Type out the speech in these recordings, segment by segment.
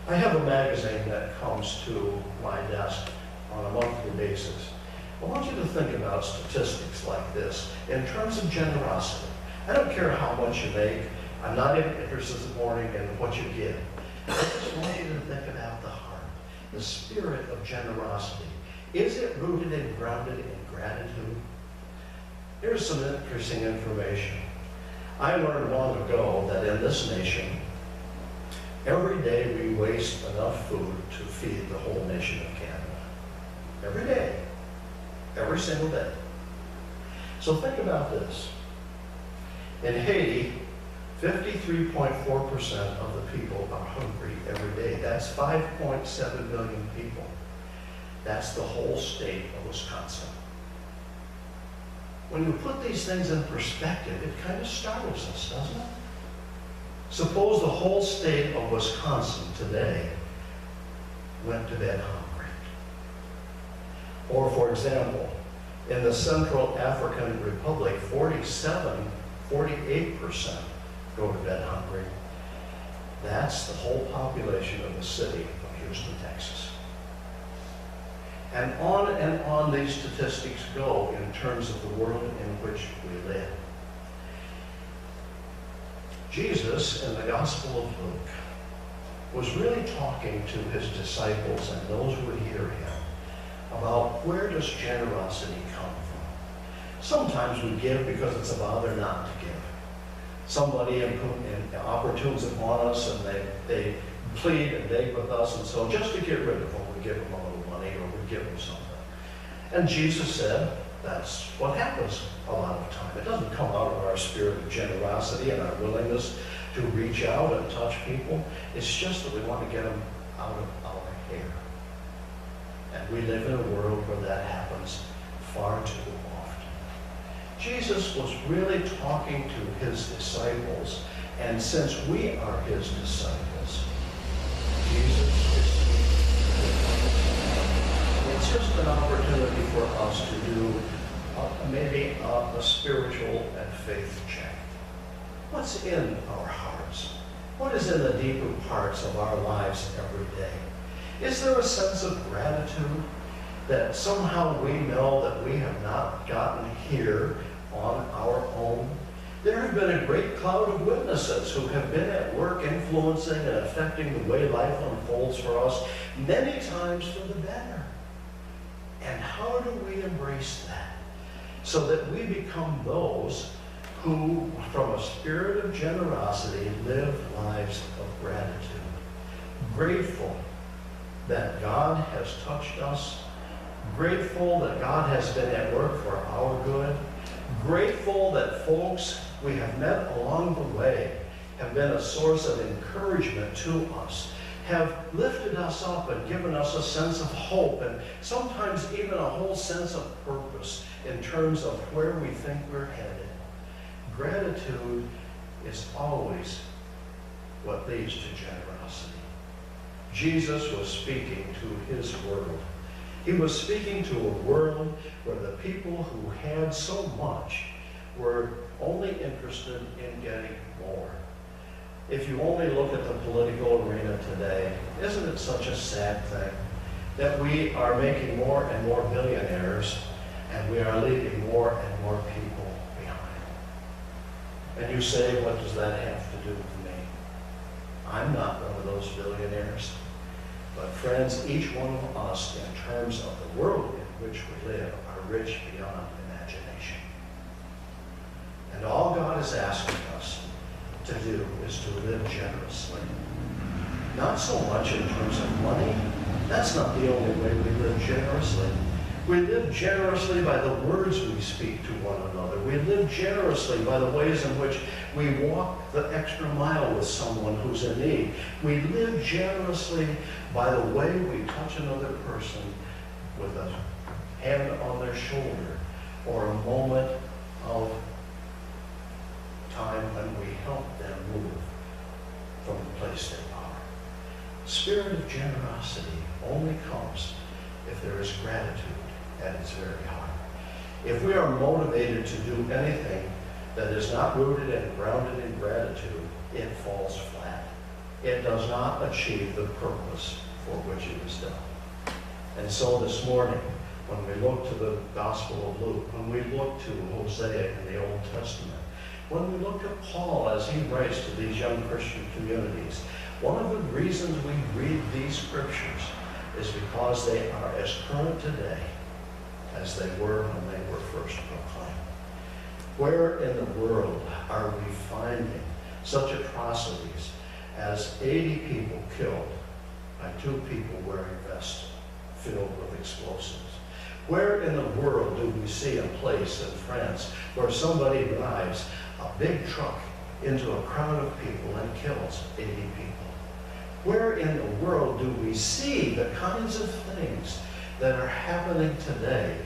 I have a magazine that comes to my desk on a monthly basis. I want you to think about statistics like this in terms of generosity. I don't care how much you make. I'm not even interested this morning in what you give. I just want you to think about the heart, the spirit of generosity. Is it rooted and grounded in gratitude? Here's some interesting information. I learned long ago that in this nation, every day we waste enough food to feed the whole nation of Canada. Every day. Every single day. So think about this. In Haiti, 53.4% of the people are hungry every day. That's 5.7 million people. That's the whole state of Wisconsin. When you put these things in perspective, it kind of startles us, doesn't it? Suppose the whole state of Wisconsin today went to bed hungry. Or, for example, in the Central African Republic, 48% go to bed hungry. That's the whole population of the city of Houston, Texas. And on these statistics go in terms of the world in which we live. Jesus, in the Gospel of Luke, was really talking to his disciples and those who would hear him about where does generosity come from. Sometimes we give because it's a bother not to give. Somebody opportunes upon us and they plead and beg with us, and so just to get rid of them, we give them a little money or we give them something. And Jesus said that's what happens a lot of the time. It doesn't come out of our spirit of generosity and our willingness to reach out and touch people. It's just that we want to get them out of our hair. And we live in a world where that happens far too often. Jesus was really talking to his disciples, and since we are his disciples, Jesus is speaking. It's just an opportunity for us to do maybe a spiritual and faith check. What's in our hearts? What is in the deeper parts of our lives every day? Is there a sense of gratitude that somehow we know that we have not gotten here on our own? There have been a great cloud of witnesses who have been at work influencing and affecting the way life unfolds for us, many times for the better. And how do we embrace that so that we become those who, from a spirit of generosity, live lives of gratitude, grateful that God has touched us, grateful that God has been at work for our good, grateful that folks we have met along the way have been a source of encouragement to us, have lifted us up and given us a sense of hope and sometimes even a whole sense of purpose in terms of where we think we're headed. Gratitude is always what leads to generosity. Jesus was speaking to his world. He was speaking to a world where the people who had so much were only interested in getting more. If you only look at the political arena today, isn't it such a sad thing that we are making more and more billionaires and we are leaving more and more people behind? And you say, what does that have to do with me? I'm not one of those billionaires. But friends, each one of us, in terms of the world in which we live, are rich beyond imagination. And all God is asking us to do is to live generously. Not so much in terms of money. That's not the only way we live generously. We live generously by the words we speak to one another. We live generously by the ways in which we walk the extra mile with someone who's in need. We live generously by the way we touch another person with a hand on their shoulder or a moment of time when we help them move from the place they are. Spirit of generosity only comes if there is gratitude at its very heart. If we are motivated to do anything that is not rooted and grounded in gratitude, it falls flat. it does not achieve the purpose for which it was done. And so this morning, when we look to the Gospel of Luke, when we look to Hosea in the Old Testament, when we look at Paul as he writes to these young Christian communities, one of the reasons we read these scriptures is because they are as current today as they were when they were first proclaimed. Where in the world are we finding such atrocities as 80 people killed by 2 people wearing vests filled with explosives? Where in the world do we see a place in France where somebody drives a big truck into a crowd of people and kills 80 people? Where in the world do we see the kinds of things that are happening today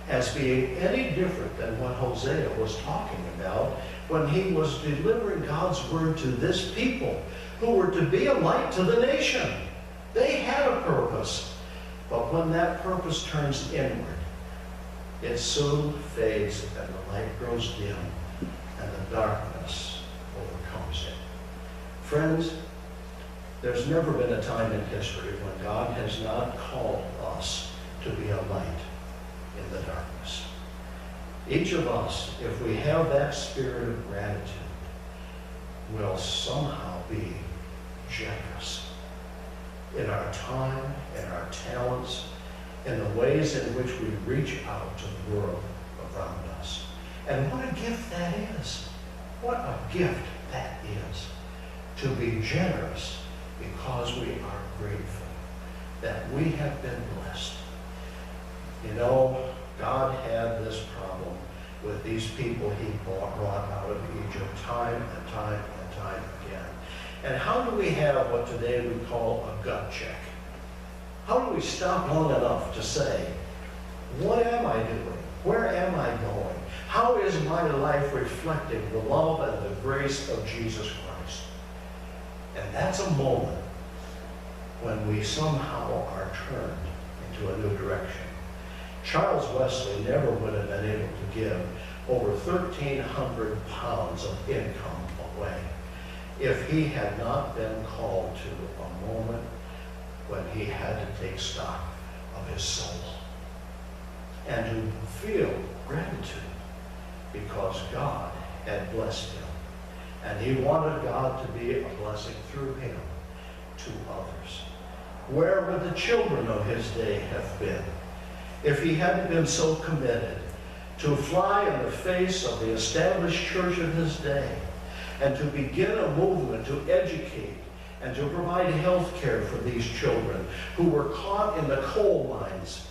as being any different than what Hosea was talking about when he was delivering God's word to this people who were to be a light to the nation? They had a purpose. But when that purpose turns inward, it soon fades and the light grows dim and the darkness overcomes it. Friends, there's never been a time in history when God has not called us to be a light in the darkness. Each of us, if we have that spirit of gratitude, will somehow be generous in our time, in our talents, in the ways in which we reach out to the world around us. And what a gift that is. What a gift that is, to be generous because we are grateful that we have been blessed. You know, God had this problem with these people he brought out of Egypt time and time and time again. And how do we have what today we call a gut check? How do we stop long enough to say, what am I doing? Where am I going? How is my life reflecting the love and the grace of Jesus Christ? And that's a moment when we somehow are turned into a new direction. Charles Wesley never would have been able to give over 1,300 pounds of income away if he had not been called to a moment when he had to take stock of his soul and to feel gratitude because God had blessed him. And he wanted God to be a blessing through him to others. Where would the children of his day have been if he hadn't been so committed to fly in the face of the established church of his day and to begin a movement to educate and to provide health care for these children who were caught in the coal mines,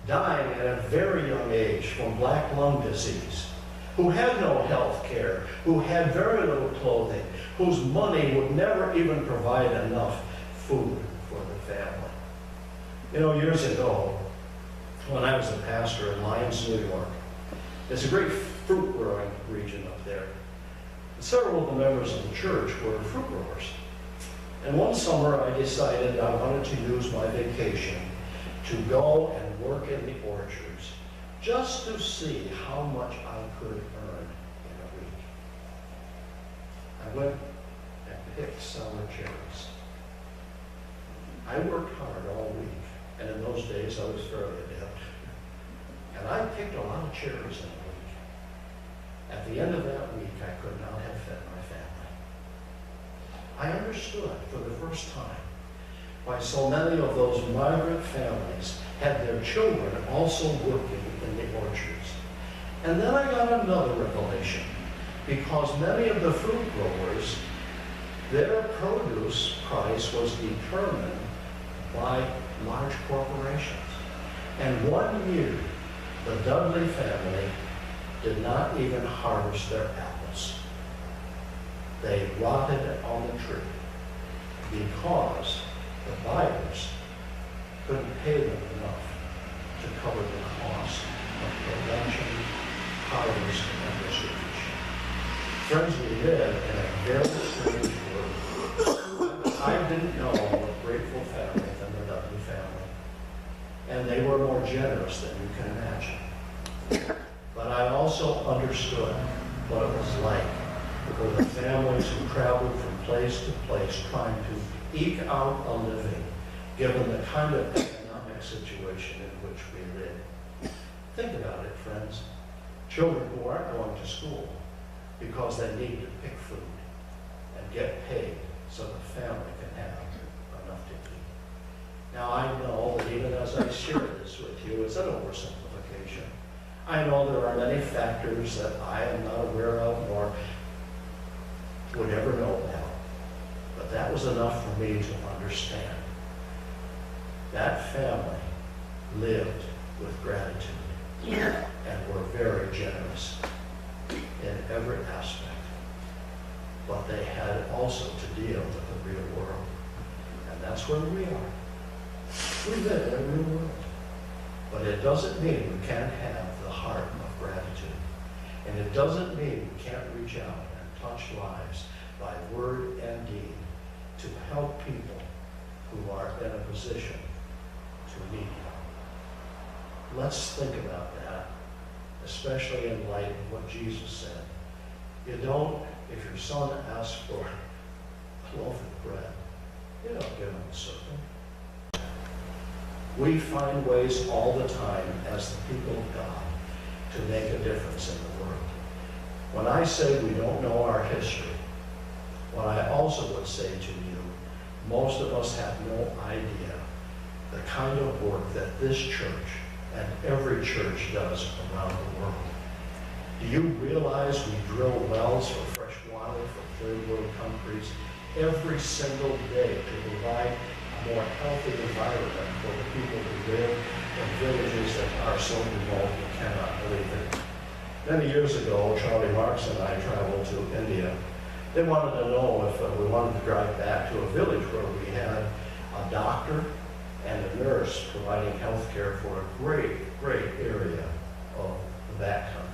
dying at a very young age from black lung disease, who had no health care, who had very little clothing, whose money would never even provide enough food for the family. You know, years ago, when I was a pastor in Lyons, New York, it's a great fruit growing region up there. Several of the members of the church were fruit growers. And one summer I decided I wanted to use my vacation to go and work in the orchards just to see how much I could earn in a week. I went and picked sour cherries. I worked hard all week, and in those days I was fairly adept. And I picked a lot of cherries in a week. At the end of that week, I could not have fed my family. I understood for the first time why so many of those migrant families had their children also working in the orchards. And then I got another revelation, because many of the fruit growers, their produce price was determined by large corporations. And one year, the Dudley family did not even harvest their apples. They rotted on the tree because the buyers couldn't pay them enough to cover the cost of production, harvest, and distribution. Friends, we live in a very strange world. I didn't know a more grateful family than the Dudley family. And they were more generous than you can imagine. But I also understood what it was like for the families who traveled from place to place trying to eke out a living, given the kind of economic situation in which we live. Think about it, friends. Children who aren't going to school because they need to pick food and get paid so the family can have enough to eat. Now I know that even as I share this with you, it's an oversimplification. I know there are many factors that I am not aware of nor would ever know about. But that was enough for me to understand. That family lived with gratitude and were very generous in every aspect. But they had also to deal with the real world. And that's where we are. We live in a real world. But it doesn't mean we can't have the heart of gratitude. And it doesn't mean we can't reach out and touch lives by word and deed to help people who are in a position to need help. Let's think about that, especially in light of what Jesus said. You don't, if your son asks for a loaf of bread, you don't give him a serpent. We find ways all the time as the people of God to make a difference in the world. When I say we don't know our history, what I also would say to you, most of us have no idea the kind of work that this church and every church does around the world. Do you realize we drill wells for fresh water for third world countries every single day to provide a more healthy environment for the people who live in villages that are so remote you cannot believe it? Many years ago, Charlie Marks and I traveled to India. They wanted to know if we wanted to drive back to a village where we had a doctor and a nurse providing health care for a great, great area of that country.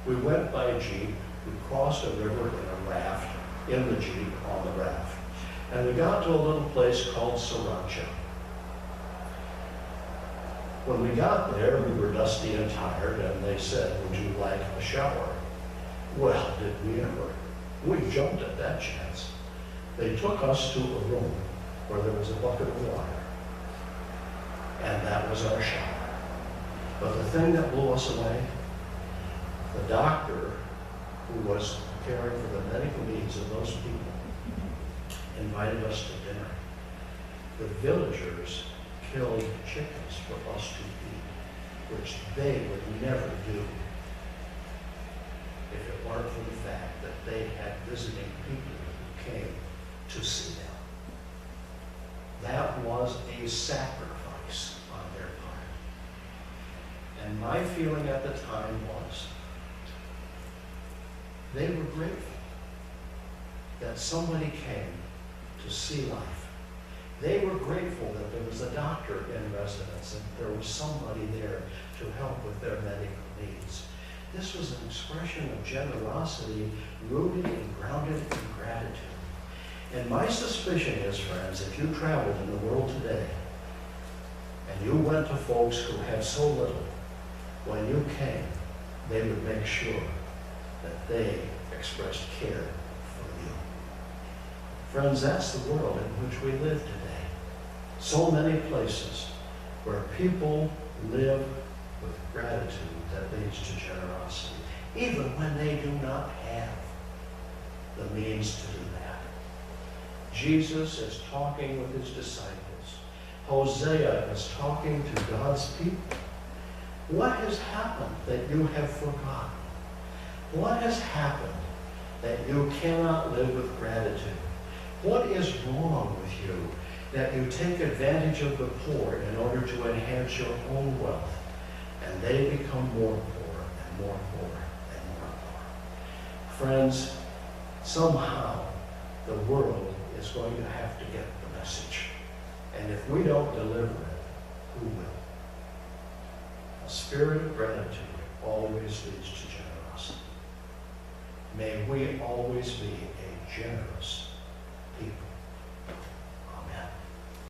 We went by Jeep, we crossed a river in a raft, in the Jeep on the raft, and we got to a little place called Sriracha. When we got there, we were dusty and tired, and they said, "Would you like a shower?" Well, did we ever? We jumped at that chance. They took us to a room where there was a bucket of water, and that was our shower. But the thing that blew us away, the doctor who was caring for the medical needs of those people invited us to dinner. The villagers killed chickens for us to eat, which they would never do if it weren't for the fact that they had visiting people who came to see them. That was a sacrifice on their part. And my feeling at the time was they were grateful that somebody came to see life. They were grateful that there was a doctor in residence and there was somebody there to help with their medical needs. This was an expression of generosity rooted and grounded in gratitude. And my suspicion is, friends, if you traveled in the world today and you went to folks who had so little, when you came, they would make sure that they expressed care for you. Friends, that's the world in which we live today. So many places where people live with gratitude that leads to generosity, even when they do not have the means to do that. Jesus is talking with his disciples. Hosea is talking to God's people. What has happened that you have forgotten? What has happened that you cannot live with gratitude? What is wrong with you that you take advantage of the poor in order to enhance your own wealth, and they become more poor and more poor and more poor? Friends, somehow the world is going to have to get the message. And if we don't deliver it, who will? A spirit of gratitude always leads to generosity. May we always be a generous people.